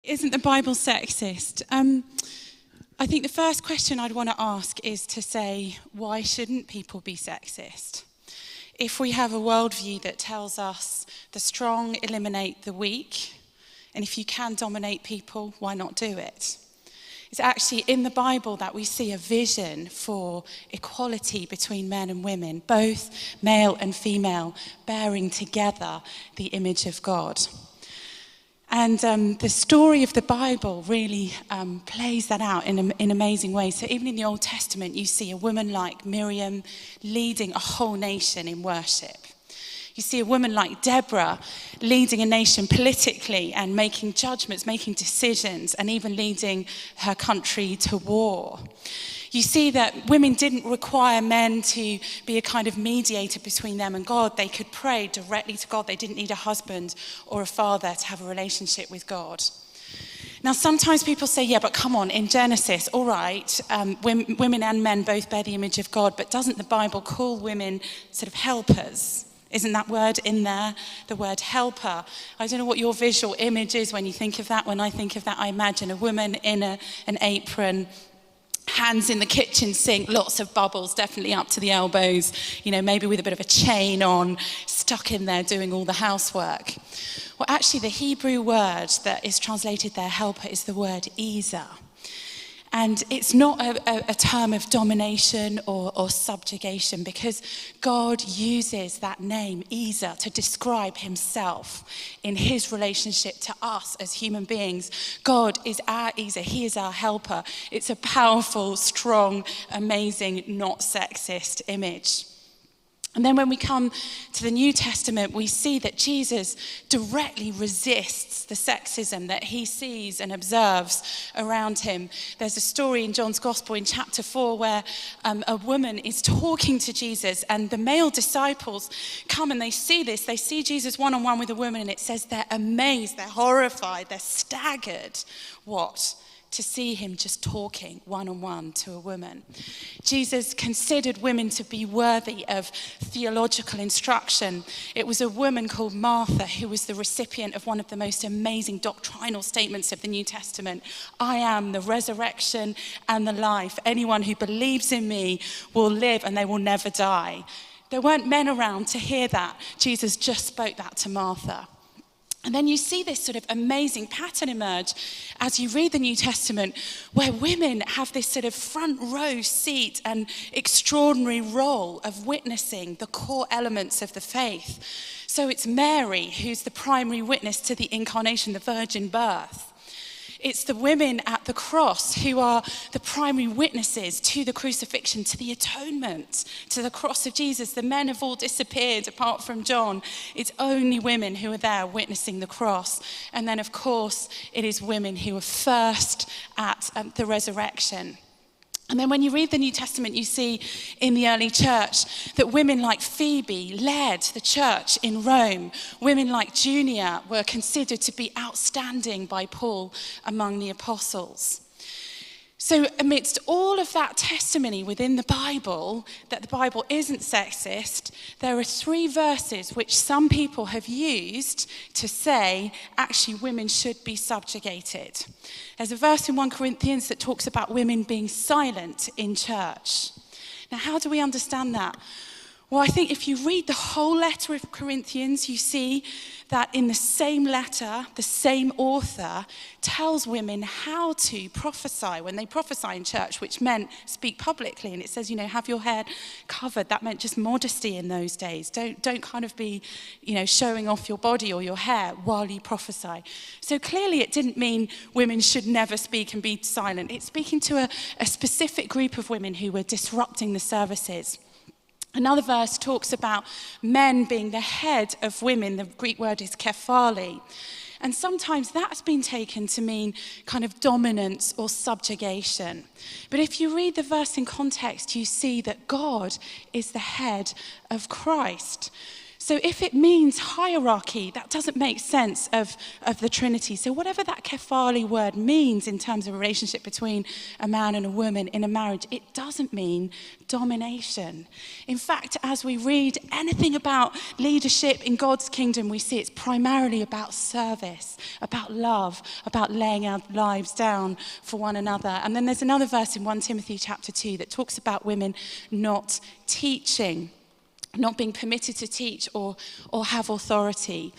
Isn't the Bible sexist? I think the first question I'd want to ask is to say, why shouldn't people be sexist? If we have a worldview that tells us the strong eliminate the weak, and if you can dominate people, why not do it? It's actually in the Bible that we see a vision for equality between men and women, both male and female, bearing together the image of God. And the story of the Bible really plays that out in amazing ways. So even in the Old Testament, you see a woman like Miriam leading a whole nation in worship. You see a woman like Deborah leading a nation politically and making judgments, making decisions, and even leading her country to war. You see that women didn't require men to be a kind of mediator between them and God. They could pray directly to God. They didn't need a husband or a father to have a relationship with God. Now, sometimes people say, yeah, but come on, in Genesis, all right, women and men both bear the image of God, but doesn't the Bible call women sort of helpers? Isn't that word in there, the word helper? I don't know what your visual image is when you think of that. When I think of that, I imagine a woman in an apron, hands in the kitchen sink, lots of bubbles, definitely up to the elbows, maybe with a bit of a chain on, stuck in there doing all the housework. Well, actually, the Hebrew word that is translated there, helper, is the word Ezer. And it's not a term of domination or subjugation, because God uses that name, Ezer, to describe himself in his relationship to us as human beings. God is our Ezer. He is our helper. It's a powerful, strong, amazing, not sexist image. And then when we come to the New Testament, we see that Jesus directly resists the sexism that he sees and observes around him. There's a story in John's Gospel in chapter 4 where a woman is talking to Jesus, and the male disciples come and they see this. They see Jesus one-on-one with a woman, and it says they're amazed, they're horrified, they're staggered. What? To see him just talking one-on-one to a woman. Jesus considered women to be worthy of theological instruction. It was a woman called Martha who was the recipient of one of the most amazing doctrinal statements of the New Testament. I am the resurrection and the life. Anyone who believes in me will live and they will never die. There weren't men around to hear that. Jesus just spoke that to Martha. And then you see this sort of amazing pattern emerge as you read the New Testament, where women have this sort of front row seat and extraordinary role of witnessing the core elements of the faith. So it's Mary who's the primary witness to the incarnation, the virgin birth. It's the women at the cross who are the primary witnesses to the crucifixion, to the atonement, to the cross of Jesus. The men have all disappeared apart from John. It's only women who are there witnessing the cross. And then, of course, it is women who are first at the resurrection. And then when you read the New Testament, you see in the early church that women like Phoebe led the church in Rome. Women like Junia were considered to be outstanding by Paul among the apostles. So amidst all of that testimony within the Bible, that the Bible isn't sexist, there are 3 verses which some people have used to say, actually, women should be subjugated. There's a verse in 1 Corinthians that talks about women being silent in church. Now, how do we understand that? Well, I think if you read the whole letter of Corinthians, you see that in the same letter, the same author tells women how to prophesy when they prophesy in church, which meant speak publicly. And it says, have your hair covered. That meant just modesty in those days. Don't kind of be, showing off your body or your hair while you prophesy. So clearly it didn't mean women should never speak and be silent. It's speaking to a specific group of women who were disrupting the services. Another verse talks about men being the head of women. The Greek word is kephali. And sometimes that's been taken to mean kind of dominance or subjugation. But if you read the verse in context, you see that God is the head of Christ. So if it means hierarchy, that doesn't make sense of the Trinity. So whatever that kephali word means in terms of a relationship between a man and a woman in a marriage, it doesn't mean domination. In fact, as we read anything about leadership in God's kingdom, we see it's primarily about service, about love, about laying our lives down for one another. And then there's another verse in 1 Timothy chapter 2 that talks about women not teaching, not being permitted to teach or have authority.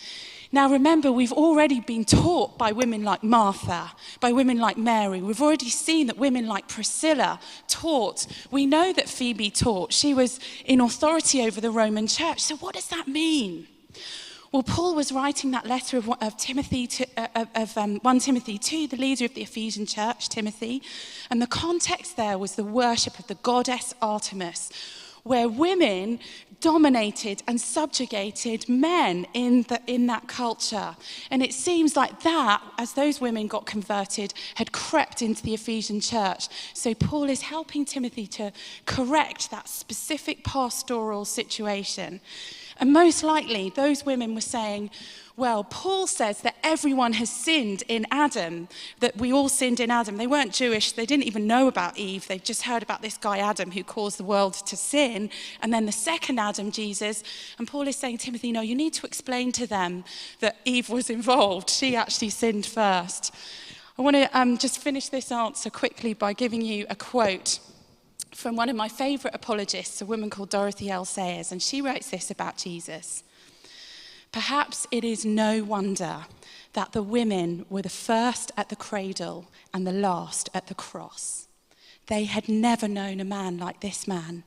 Now remember, we've already been taught by women like Martha, by women like Mary. We've already seen that women like Priscilla taught. We know that Phoebe taught. She was in authority over the Roman church. So what does that mean? Well, Paul was writing that letter of Timothy to 1 Timothy to the leader of the Ephesian church, Timothy. And the context there was the worship of the goddess Artemis, where women dominated and subjugated men in that culture. And it seems like that, as those women got converted, had crept into the Ephesian church. So Paul is helping Timothy to correct that specific pastoral situation. And most likely, those women were saying, well, Paul says that everyone has sinned in Adam, that we all sinned in Adam. They weren't Jewish. They didn't even know about Eve. They've just heard about this guy, Adam, who caused the world to sin. And then the second Adam, Jesus. And Paul is saying, Timothy, no, you need to explain to them that Eve was involved. She actually sinned first. I want to just finish this answer quickly by giving you a quote from one of my favorite apologists, a woman called Dorothy L. Sayers. And she writes this about Jesus. Perhaps it is no wonder that the women were the first at the cradle and the last at the cross. They had never known a man like this man.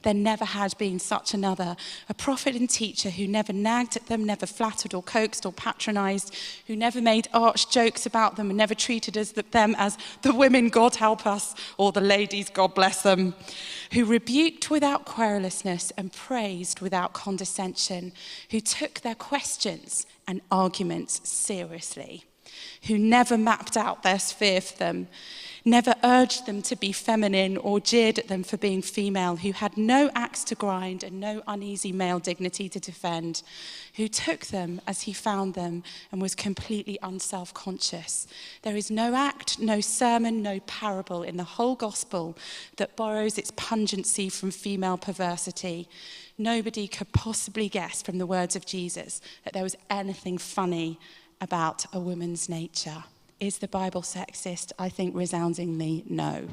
There never had been such another, a prophet and teacher who never nagged at them, never flattered or coaxed or patronized, who never made arch jokes about them and never treated them as the women, God help us, or the ladies, God bless them, who rebuked without querulousness and praised without condescension, who took their questions and arguments seriously, who never mapped out their sphere for them, never urged them to be feminine or jeered at them for being female, who had no axe to grind and no uneasy male dignity to defend, who took them as he found them and was completely unself-conscious. There is no act, no sermon, no parable in the whole gospel that borrows its pungency from female perversity. Nobody could possibly guess from the words of Jesus that there was anything funny about a woman's nature. Is the Bible sexist? I think resoundingly no.